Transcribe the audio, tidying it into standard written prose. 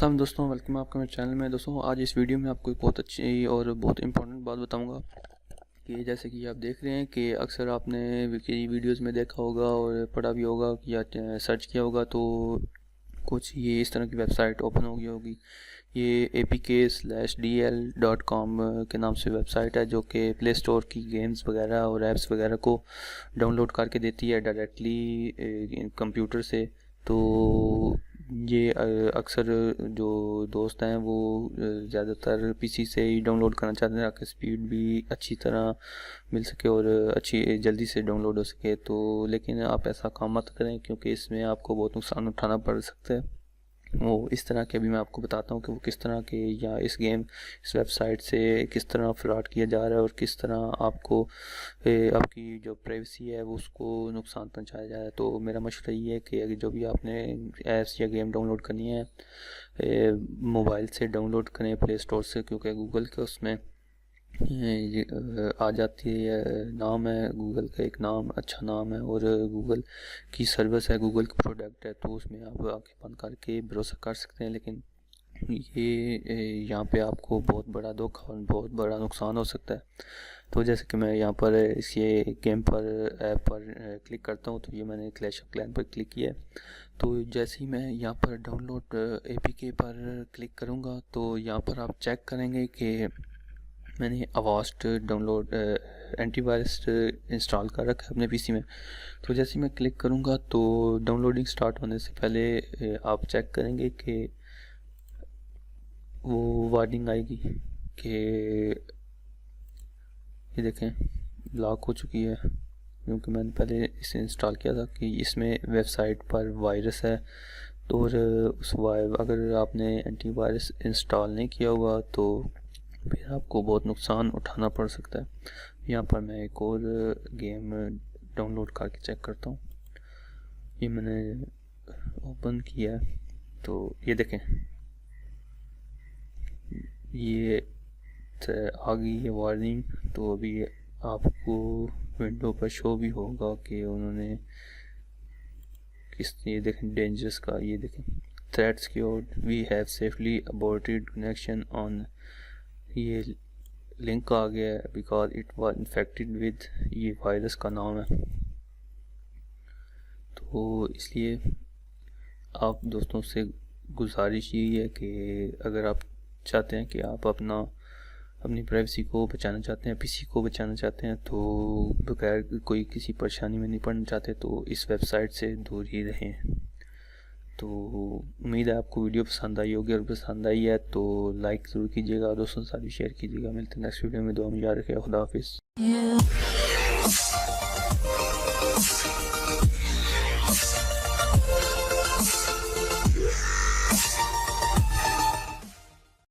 अस्सलाम दोस्तों, वेलकम आपका मेरे चैनल में। दोस्तों आज इस वीडियो में आपको एक बहुत अच्छी और बहुत इंपॉर्टेंट बात बताऊंगा कि जैसे कि आप देख रहे हैं कि अक्सर आपने वीडियोस में देखा होगा और पढ़ा भी होगा या सर्च किया होगा तो कुछ ये इस तरह की वेबसाइट ओपन हो गई होगी। ये apk/dl.com के नाम से वेबसाइट है जो कि प्ले स्टोर की गेम्स वगैरह और ऐप्स वगैरह को डाउनलोड करके देती है डायरेक्टली कंप्यूटर से। तो ये अक्सर जो दोस्त हैं वो ज़्यादातर पीसी से ही डाउनलोड करना चाहते हैं ताकि स्पीड भी अच्छी तरह मिल सके और अच्छी जल्दी से डाउनलोड हो सके। तो लेकिन आप ऐसा काम मत करें क्योंकि इसमें आपको बहुत नुकसान उठाना पड़ सकता है। वो इस तरह के अभी मैं आपको बताता हूँ कि वो किस तरह के या इस वेबसाइट से किस तरह फ्रॉड किया जा रहा है और किस तरह आपको आपकी जो प्राइवेसी है वो उसको नुकसान पहुंचाया जा रहा है। तो मेरा मशवरा ये है कि अगर जो भी आपने ऐप्स या गेम डाउनलोड करनी है मोबाइल से डाउनलोड करें प्ले स्टोर से, क्योंकि गूगल के उसमें ये आ जाती है। नाम है गूगल का, एक नाम अच्छा नाम है और गूगल की सर्विस है, गूगल का प्रोडक्ट है, तो उसमें आप आके बंद करके भरोसा कर सकते हैं। लेकिन ये यहाँ पे आपको बहुत बड़ा धोखा और बहुत बड़ा नुकसान हो सकता है। तो जैसे कि मैं यहाँ पर इस ये गेम पर ऐप पर क्लिक करता हूँ, तो ये मैंने क्लैश ऑफ क्लैन पर क्लिक किया है। तो जैसे ही मैं यहाँ पर डाउनलोड APK पर क्लिक करूँगा तो यहाँ पर आप चेक करेंगे कि मैंने अवास्ट डाउनलोड एंटीवायरस इंस्टॉल कर रखा है अपने पीसी में। तो जैसे मैं क्लिक करूँगा तो डाउनलोडिंग स्टार्ट होने से पहले आप चेक करेंगे कि वो वार्निंग आएगी कि ये देखें ब्लॉक हो चुकी है, क्योंकि मैंने पहले इसे इंस्टॉल किया था कि इसमें वेबसाइट पर वायरस है। तो और अगर आपने एंटीवायरस इंस्टॉल नहीं किया हुआ तो फिर आपको बहुत नुकसान उठाना पड़ सकता है। यहाँ पर मैं एक और गेम डाउनलोड करके चेक करता हूँ। ये मैंने ओपन किया है तो ये देखें ये आ गई है वार्निंग। तो अभी आपको विंडो पर शो भी होगा कि उन्होंने ये देखें डेंजरस का, ये देखें threats cured, we have safely aborted connection on, ये लिंक आ गया है because it was infected with, ये वायरस का नाम है। तो इसलिए आप दोस्तों से गुजारिश यही है कि अगर आप चाहते हैं कि आप अपनी प्राइवेसी को बचाना चाहते हैं, पीसी को बचाना चाहते हैं, तो बगैर कोई किसी परेशानी में नहीं पड़ना चाहते तो इस वेबसाइट से दूर ही रहें। तो उम्मीद है आपको वीडियो पसंद आई होगी, और पसंद आई है तो लाइक ज़रूर कीजिएगा, दोस्तों के साथ भी शेयर कीजिएगा। मिलते हैं नेक्स्ट वीडियो में। दुआ में याद रखिए। खुदा हाफिज़।